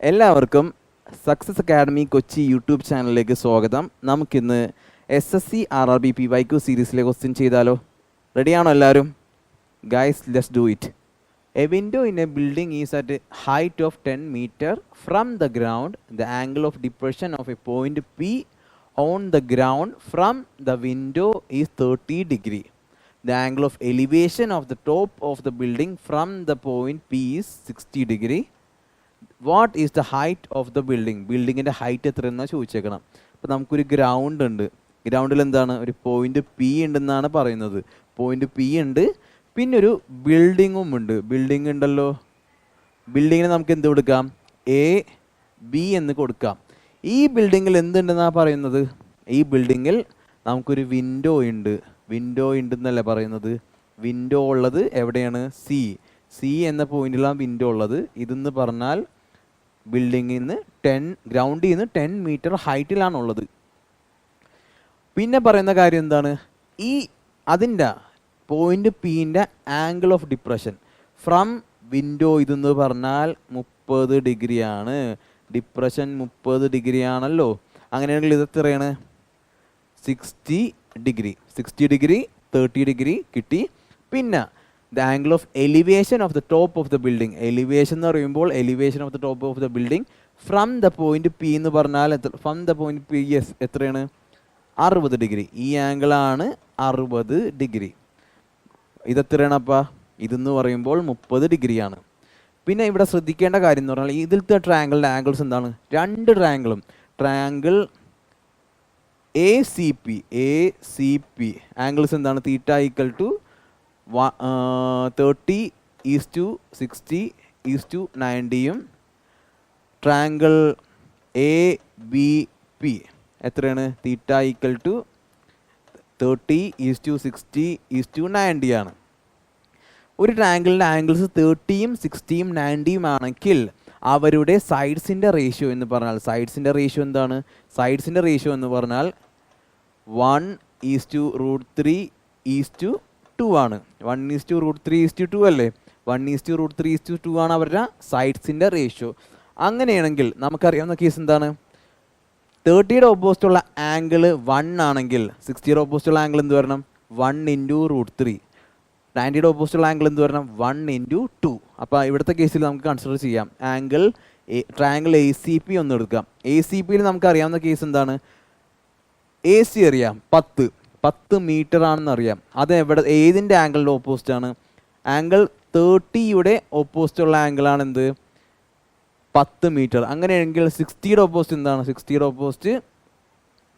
എല്ലാവർക്കും success academy Kochi YouTube ചാനലിലേക്ക് സ്വാഗതം. നമുക്കിന്ന് SSC RRB PYQ സീരീസിലെ ക്വസ്റ്റ്യൻ ചെയ്താലോ? റെഡിയാണോ എല്ലാവരും? Guys, let's do it. A window in a building is at a height of 10 meter from the ground. The angle of depression of a point P on the ground from the window is 30 degree. The angle of elevation of the top of the building from the point P is 60 degree. What is the height of the building? ബിൽഡിങ്ങിൻ്റെ height എത്രയെന്നാണ് ചോദിച്ചേക്കണം. അപ്പോൾ നമുക്കൊരു ground ഉണ്ട്. ഗ്രൗണ്ടിൽ എന്താണ്? ഒരു point P ഉണ്ടെന്നാണ് പറയുന്നത്. Point P ഉണ്ട്, പിന്നെ ഒരു ബിൽഡിങ്ങും ഉണ്ട്. ബിൽഡിംഗ് ഉണ്ടല്ലോ, ബിൽഡിങ്ങിന് നമുക്ക് എന്ത് കൊടുക്കാം? AB എന്ന് കൊടുക്കാം. ഈ ബിൽഡിങ്ങിൽ എന്തുണ്ടെന്നാണ് പറയുന്നത്? ഈ ബിൽഡിങ്ങിൽ നമുക്കൊരു വിൻഡോ ഉണ്ട്. വിൻഡോ ഉണ്ടെന്നല്ലേ പറയുന്നത്. വിൻഡോ ഉള്ളത് എവിടെയാണ്? സി എന്ന പോയിന്റിലാണ് വിൻഡോ ഉള്ളത്. ഇതെന്ന് പറഞ്ഞാൽ ബിൽഡിങ്ങിൽ നിന്ന് ഗ്രൗണ്ടിൽ നിന്ന് 10 മീറ്റർ ഹൈറ്റിലാണുള്ളത്. പിന്നെ പറയുന്ന കാര്യം എന്താണ്? അതിൻ്റെ പോയിന്റ് Pൻ്റെ angle of depression from window ഇതെന്ന് പറഞ്ഞാൽ 30 ഡിഗ്രിയാണ്. ഡിപ്രഷൻ 30 ഡിഗ്രി ആണല്ലോ. അങ്ങനെയാണെങ്കിൽ ഇത് എത്രയാണ്? 60 ഡിഗ്രി. 60 ഡിഗ്രി 30 ഡിഗ്രി കിട്ടി. പിന്നെ the angle of elevation of the top of the building. elevation എന്ന് പറയുമ്പോൾ elevation of the top of the building from the point P എന്ന് പറഞ്ഞാൽ from the point P എത്രയാണ്? 60 ഡിഗ്രി. ഈ ആംഗിളാണ് 60 ഡിഗ്രി. ഇതെത്രയാണ് അപ്പാ? ഇതെന്ന് പറയുമ്പോൾ 30 ഡിഗ്രിയാണ്. പിന്നെ ഇവിടെ ശ്രദ്ധിക്കേണ്ട കാര്യം എന്ന് പറഞ്ഞാൽ ഇതിലത്തെ ട്രയാങ്കിളിൻ്റെ ആംഗിൾസ് എന്താണ്? രണ്ട് ട്രയാങ്കിളും ട്രയാങ്കിൾ ACP ആംഗിൾസ് എന്താണ്? തീറ്റ ഈക്വൽ ടു 30:60:90യും ട്രയാങ്കിൾ ABP എത്രയാണ്? തീറ്റ ഈക്വൽ ടു 30:60:90 ആണ്. ഒരു ട്രയാങ്കിളിൻ്റെ ആംഗിൾസ് 30യും 60യും 90യും ആണെങ്കിൽ അവരുടെ സൈഡ്സിൻ്റെ റേഷ്യോ എന്ന് പറഞ്ഞാൽ സൈഡ്സിൻ്റെ റേഷ്യോ എന്താണ്? സൈഡ്സിൻ്റെ റേഷ്യോ എന്ന് പറഞ്ഞാൽ 1:√3:2 ആണ്. 1:√3:2 അല്ലേ? 1:√3:2 ആണ് അവരുടെ സൈഡ്സിൻ്റെ റേഷ്യോ. അങ്ങനെയാണെങ്കിൽ നമുക്കറിയാവുന്ന കേസ് എന്താണ്? 30യുടെ ഓപ്പോസിറ്റുള്ള ആംഗിൾ 1 ആണെങ്കിൽ 60യുടെ ഓപ്പോസിറ്റുള്ള ആംഗിൾ എന്ത് വരണം? 1:√3. 90യുടെ ഓപ്പോസിറ്റുള്ള ആംഗിൾ എന്ത് വരണം? 1:2. അപ്പോൾ ഇവിടുത്തെ കേസിൽ നമുക്ക് കൺസിഡർ ചെയ്യാം ട്രയാങ്കിൾ ACP ഒന്ന് എടുക്കാം. ACPയിൽ നമുക്കറിയാവുന്ന കേസ് എന്താണ്? AC അറിയാം, 10 മീറ്റർ ആണെന്ന് അറിയാം. അത് ഏതിൻ്റെ ആംഗിളിൻ്റെ ഓപ്പോസിറ്റ് ആണ്? ആംഗിൾ 30യുടെ ഓപ്പോസിറ്റുള്ള ആംഗിളാണ് എന്ത്? 10 മീറ്റർ. അങ്ങനെയാണെങ്കിൽ 60യുടെ ഓപ്പോസിറ്റ് എന്താണ്? 60യുടെ ഓപ്പോസിറ്റ്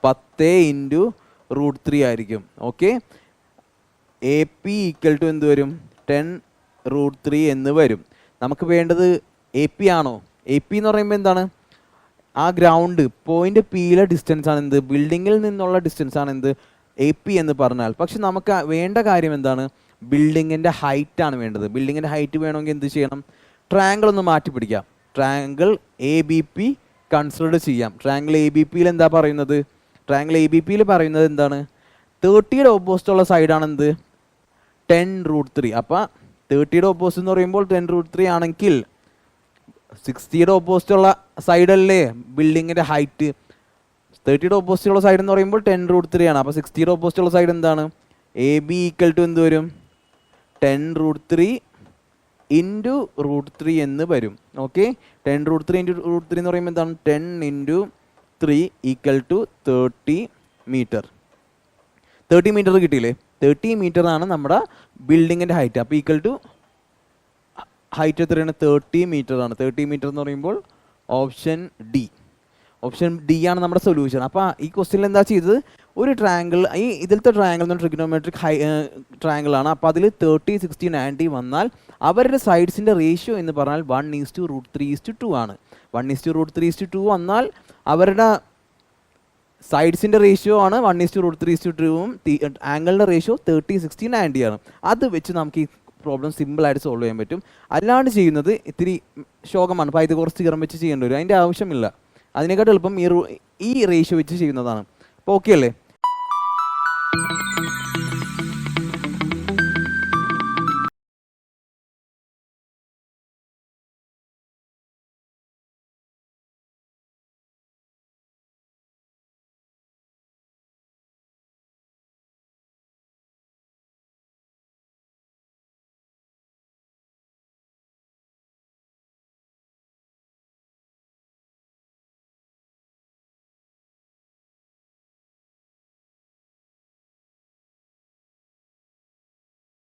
10:√3 ആയിരിക്കും. ഓക്കെ, AP ഈക്വൽ ടു എന്ത് വരും? 10√3 എന്ന് വരും. നമുക്ക് വേണ്ടത് AP ആണോ? AP എന്ന് പറയുമ്പോൾ എന്താണ്? ആ ഗ്രൗണ്ട് പോയിന്റ് Pയിലെ ഡിസ്റ്റൻസ് ആണ് എന്ത്? ബിൽഡിങ്ങിൽ നിന്നുള്ള ഡിസ്റ്റൻസ് ആണ് എന്ത്? AP എന്ന് പറഞ്ഞാൽ. പക്ഷെ നമുക്ക് വേണ്ട കാര്യം എന്താണ്? ബിൽഡിങ്ങിൻ്റെ ഹൈറ്റാണ് വേണ്ടത്. ബിൽഡിങ്ങിൻ്റെ ഹൈറ്റ് വേണമെങ്കിൽ എന്ത് ചെയ്യണം? ട്രയാങ്കിൾ ഒന്ന് മാറ്റി പിടിക്കാം. ട്രയാങ്കിൾ ABP കൺസിഡർ ചെയ്യാം. ട്രയാങ്കിൾ ABPയിൽ എന്താ പറയുന്നത്? ട്രയാങ്കിൾ ABPയിൽ പറയുന്നത് എന്താണ്? 30യുടെ ഓപ്പോസിറ്റുള്ള സൈഡാണ് എന്ത്? 10√3. അപ്പോൾ 30യുടെ ഓപ്പോസിറ്റ് എന്ന് പറയുമ്പോൾ 10√3 ആണെങ്കിൽ 60യുടെ ഓപ്പോസിറ്റുള്ള സൈഡല്ലേ ബിൽഡിങ്ങിൻ്റെ ഹൈറ്റ്? 30യുടെ ഓപ്പോസിറ്റുള്ള സൈഡ് എന്ന് പറയുമ്പോൾ 10√3 ആണ്. അപ്പോൾ 60യുടെ ഓപ്പോസിറ്റുള്ള സൈഡ് എന്താണ്? AB ഈക്വൽ ടു എന്ത് വരും? 10√3 എന്ന് വരും. ഓക്കെ, 10√3 എന്ന് പറയുമ്പോൾ എന്താണ്? 10 × 3 = 30 മീറ്റർ. 30 മീറ്റർ കിട്ടിയില്ലേ? 30 മീറ്റർ ആണ് നമ്മുടെ ബിൽഡിങ്ങിൻ്റെ ഹൈറ്റ്. അപ്പോൾ ഈക്വൽ ടു ഹൈറ്റ് എത്രയാണ്? 30 മീറ്റർ ആണ്. 30 മീറ്റർ എന്ന് പറയുമ്പോൾ ഓപ്ഷൻ ഡി ആണ് നമ്മുടെ സൊല്യൂഷൻ. അപ്പോൾ ഈ ക്വസ്റ്റ്യനിൽ എന്താ ചെയ്തത്? ഒരു ട്രയാങ്കിൾ, ഇതിലത്തെ ട്രയാങ്കിൾ എന്ന് ട്രിഗണോമെട്രിക് ട്രയാങ്കിൾ ആണ്. അപ്പോൾ അതിൽ 30, 60, 90 വന്നാൽ അവരുടെ സൈഡ്സിൻ്റെ റേഷ്യോ എന്ന് പറഞ്ഞാൽ 1:√3:2 ആണ്. 1:√3:2 വന്നാൽ അവരുടെ സൈഡ്സിൻ്റെ റേഷ്യോ ആണ് 1:√3:2ഉം ആംഗിളിൻ്റെ റേഷ്യോ 30, 60, 90 ആണ്. അത് വെച്ച് നമുക്ക് ഈ പ്രോബ്ലം സിമ്പിളായിട്ട് സോൾവ് ചെയ്യാൻ പറ്റും. അല്ലാണ്ട് ചെയ്യുന്നത് ഇത്തിരി ശോകമാണ്. പൈതഗോറസ് തിയറം വെച്ച് ചെയ്യേണ്ടി വരും. അതിൻ്റെ ആവശ്യമില്ല. അതിനെക്കാട്ടും എളുപ്പം ഈ റേഷ്യോ വെച്ച് ചെയ്യുന്നതാണ്. അപ്പോൾ ഓക്കെ അല്ലേ?